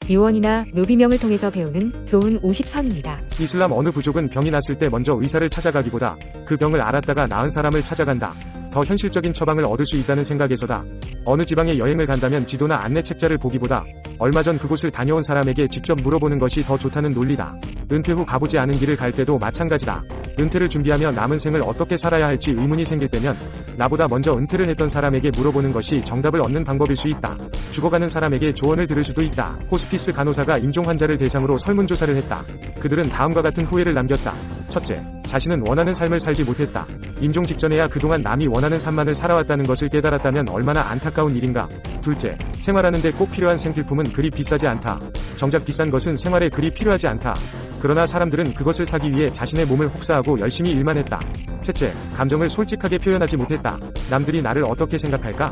유언이나 묘비명을 통해서 배우는 교훈 50선입니다. 이슬람 어느 부족은 병이 났을 때 먼저 의사를 찾아가기보다 그 병을 알았다가 나은 사람을 찾아간다. 더 현실적인 처방을 얻을 수 있다는 생각에서다. 어느 지방에 여행을 간다면 지도나 안내책자를 보기보다 얼마 전 그곳을 다녀온 사람에게 직접 물어보는 것이 더 좋다는 논리다. 은퇴 후 가보지 않은 길을 갈 때도 마찬가지다. 은퇴를 준비하며 남은 생을 어떻게 살아야 할지 의문이 생길 때면 나보다 먼저 은퇴를 했던 사람에게 물어보는 것이 정답을 얻는 방법일 수 있다. 죽어가는 사람에게 조언을 들을 수도 있다. 호스피스 간호사가 임종 환자를 대상으로 설문조사를 했다. 그들은 다음과 같은 후회를 남겼다. 첫째, 자신은 원하는 삶을 살지 못했다. 임종 직전에야 그동안 남이 원하는 삶만을 살아왔다는 것을 깨달았다면 얼마나 안타까운 일인가. 둘째, 생활하는데 꼭 필요한 생필품은 그리 비싸지 않다. 정작 비싼 것은 생활에 그리 필요하지 않다. 그러나 사람들은 그것을 사기 위해 자신의 몸을 혹사하고 열심히 일만 했다. 셋째, 감정을 솔직하게 표현하지 못했다. 남들이 나를 어떻게 생각할까?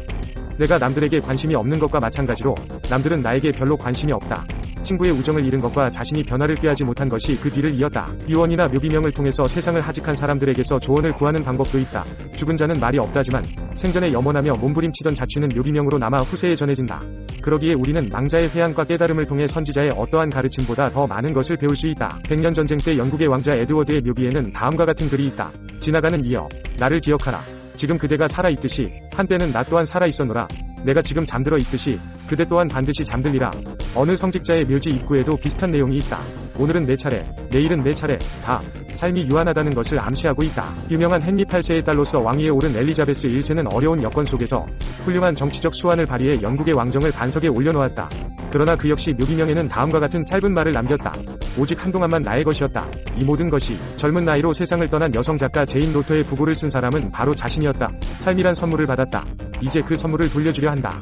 내가 남들에게 관심이 없는 것과 마찬가지로 남들은 나에게 별로 관심이 없다. 친구의 우정을 잃은 것과 자신이 변화를 꾀하지 못한 것이 그 뒤를 이었다. 유언이나 묘비명을 통해서 세상을 하직한 사람들에게서 조언을 구하는 방법도 있다. 죽은 자는 말이 없다지만 생전에 염원하며 몸부림치던 자취는 묘비명으로 남아 후세에 전해진다. 그러기에 우리는 망자의 회양과 깨달음을 통해 선지자의 어떠한 가르침보다 더 많은 것을 배울 수 있다. 100년 전쟁 때 영국의 왕자 에드워드의 묘비에는 다음과 같은 글이 있다. 지나가는 이여, 나를 기억하라. 지금 그대가 살아있듯이 한때는 나 또한 살아있었노라. 내가 지금 잠들어 있듯이 그대 또한 반드시 잠들리라. 어느 성직자의 묘지 입구에도 비슷한 내용이 있다. 오늘은 내 차례, 내일은 내 차례. 다 삶이 유한하다는 것을 암시하고 있다. 유명한 헨리 8세의 딸로서 왕위에 오른 엘리자베스 1세는 어려운 여건 속에서 훌륭한 정치적 수완을 발휘해 영국의 왕정을 반석에 올려놓았다. 그러나 그 역시 묘비명에는 다음과 같은 짧은 말을 남겼다. 오직 한동안만 나의 것이었다. 이 모든 것이 젊은 나이로 세상을 떠난 여성 작가 제인 로터의 부고를 쓴 사람은 바로 자신이었다. 삶이란 선물을 받았다. 이제 그 선물을 돌려주려 한다.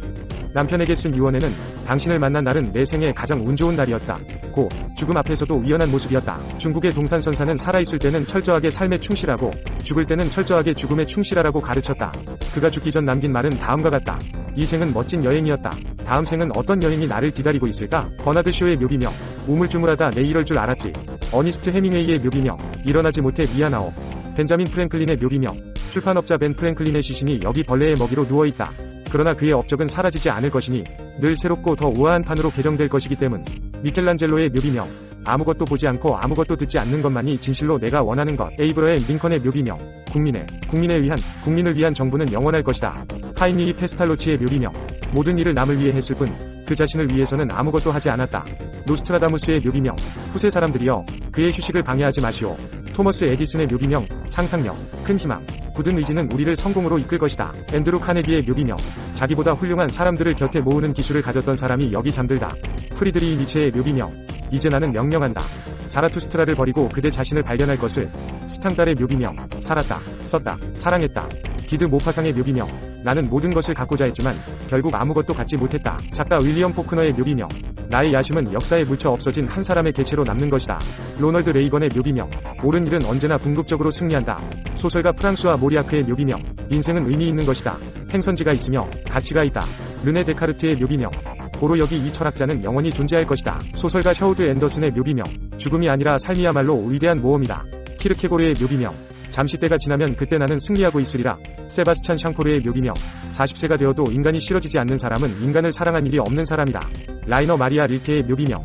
남편에게 쓴 유언에는 당신을 만난 날은 내 생애 가장 운 좋은 날이었다. 고 죽음 앞에서도 위연한 모습이었다. 중국의 동산선사는 살아있을 때는 철저하게 삶에 충실하고 죽을 때는 철저하게 죽음에 충실하라고 가르쳤다. 그가 죽기 전 남긴 말은 다음과 같다. 이 생은 멋진 여행이었다. 다음 생은 어떤 여행이 나를 기다리고 있을까? 버나드 쇼의 묘비명. 우물쭈물하다 내 이럴 줄 알았지. 어니스트 해밍웨이의 묘비명. 일어나지 못해 미안하오. 벤자민 프랭클린의 묘비명. 출판업자 벤 프랭클린의 시신이 여기 벌레의 먹이로 누워있다. 그러나 그의 업적은 사라지지 않을 것이니 늘 새롭고 더 우아한 판으로 개정될 것이기 때문. 미켈란젤로의 묘비명. 아무것도 보지 않고 아무것도 듣지 않는 것만이 진실로 내가 원하는 것. 에이브러햄 링컨의 묘비명. 국민을 위한 정부는 영원할 것이다. 하이니히 페스탈로치의 묘비명. 모든 일을 남을 위해 했을 뿐 그 자신을 위해서는 아무것도 하지 않았다. 노스트라다무스의 묘비명. 후세 사람들이여, 그의 휴식을 방해하지 마시오. 토머스 에디슨의 묘비명. 상상력, 큰 희망, 굳은 의지는 우리를 성공으로 이끌 것이다. 앤드루 카네기의 묘비명. 자기보다 훌륭한 사람들을 곁에 모으는 기술을 가졌던 사람이 여기 잠들다. 프리드리히 니체의 묘비명. 이제 나는 명령한다. 자라투스트라를 버리고 그대 자신을 발견할 것을. 스탕달의 묘비명. 살았다, 썼다, 사랑했다. 기드 모파상의 묘비명. 나는 모든 것을 갖고자 했지만 결국 아무것도 갖지 못했다. 작가 윌리엄 포크너의 묘비명. 나의 야심은 역사에 묻혀 없어진 한 사람의 개체로 남는 것이다. 로널드 레이건의 묘비명. 옳은 일은 언제나 궁극적으로 승리한다. 소설가 프랑수아 모리아크의 묘비명. 인생은 의미 있는 것이다. 행선지가 있으며 가치가 있다. 르네 데카르트의 묘비명. 고로 여기 이 철학자는 영원히 존재할 것이다. 소설가 셔우드 앤더슨의 묘비명. 죽음이 아니라 삶이야말로 위대한 모험이다. 키르케고르의 묘비명. 잠시 때가 지나면 그때 나는 승리하고 있으리라. 세바스찬 샹포르의 묘비명. 40세가 되어도 인간이 싫어지지 않는 사람은 인간을 사랑한 일이 없는 사람이다. 라이너 마리아 릴케의 묘비명.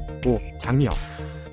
장미여.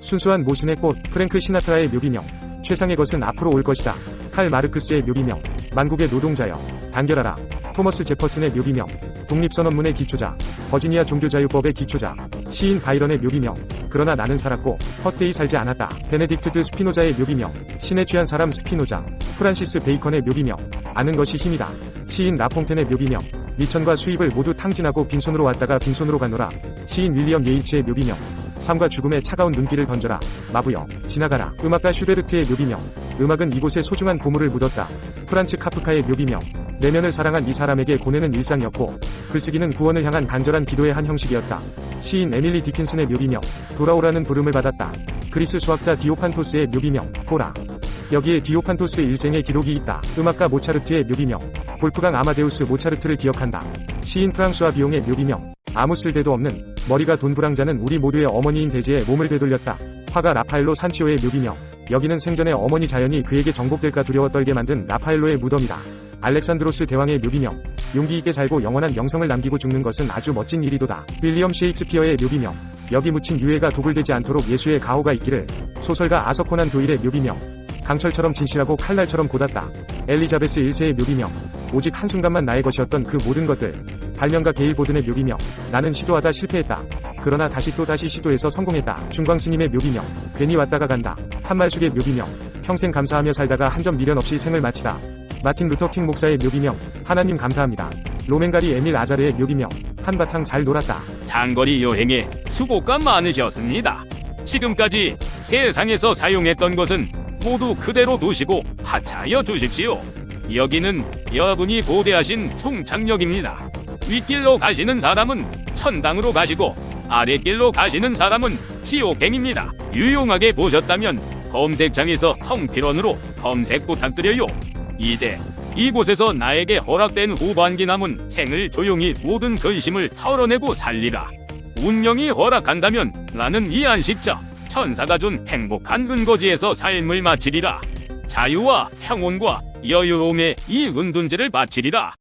순수한 모순의 꽃. 프랭크 시나트라의 묘비명. 최상의 것은 앞으로 올 것이다. 칼 마르크스의 묘비명. 만국의 노동자여, 단결하라. 토머스 제퍼슨의 묘비명. 독립선언문의 기초자. 버지니아 종교자유법의 기초자. 시인 바이런의 묘비명. 그러나 나는 살았고 헛되이 살지 않았다. 베네딕트 스피노자의 묘비명. 신에 취한 사람 스피노자. 프란시스 베이컨의 묘비명. 아는 것이 힘이다. 시인 라퐁텐의 묘비명. 미천과 수입을 모두 탕진하고 빈손으로 왔다가 빈손으로 가노라. 시인 윌리엄 예이츠의 묘비명. 삶과 죽음의 차가운 눈길을 던져라. 마부여, 지나가라. 음악가 슈베르트의 묘비명. 음악은 이곳에 소중한 보물을 묻었다. 프란츠 카프카의 묘비명. 내면을 사랑한 이 사람에게 고뇌는 일상이었고 글쓰기는 구원을 향한 간절한 기도의 한 형식이었다. 시인 에밀리 디킨슨의 묘비명. 돌아오라는 부름을 받았다. 그리스 수학자 디오판토스의 묘비명. 호라. 여기에 디오판토스 일생의 기록이 있다. 음악가 모차르트의 묘비명. 볼프강 아마데우스 모차르트를 기억한다. 시인 프랑수아 비옹의 묘비명. 아무 쓸데도 없는 머리가 돈부랑자는 우리 모두의 어머니인 대제에 몸을 되돌렸다. 화가 라파엘로 산치오의 묘비명. 여기는 생전에 어머니 자연이 그에게 정복될까 두려워 떨게 만든 라파엘로의 무덤이다. 알렉산드로스 대왕의 묘비명. 용기 있게 살고 영원한 명성을 남기고 죽는 것은 아주 멋진 일이도다. 윌리엄 셰익스피어의 묘비명. 여기 묻힌 유해가 도굴되지 않도록 예수의 가호가 있기를. 소설가 아서 코난 도일의 묘비명. 강철처럼 진실하고 칼날처럼 곧았다. 엘리자베스 1세의 묘비명. 오직 한순간만 나의 것이었던 그 모든 것들. 발명가 게일 보든의 묘비명. 나는 시도하다 실패했다. 그러나 다시 또 다시 시도해서 성공했다. 중광 스님의 묘비명. 괜히 왔다가 간다. 한말숙의 묘비명. 평생 감사하며 살다가 한 점 미련 없이 생을 마치다. 마틴 루터 킹 목사의 묘비명. 하나님 감사합니다. 로맨가리 에밀 아자르의 묘비명. 한바탕 잘 놀았다. 장거리 여행에 수고가 많으셨습니다. 지금까지 세상에서 사용했던 것은 모두 그대로 두시고 하차하여 주십시오. 여기는 여러분이 고대하신 총창역입니다. 윗길로 가시는 사람은 천당으로 가시고 아랫길로 가시는 사람은 지옥행입니다. 유용하게 보셨다면 검색창에서 성필원으로 검색 부탁드려요. 이제 이곳에서 나에게 허락된 후반기 남은 생을 조용히 모든 근심을 털어내고 살리라. 운명이 허락한다면 나는 이 안식처 천사가 준 행복한 은거지에서 삶을 마치리라. 자유와 평온과 여유로움에 이 은둔제를 바치리라.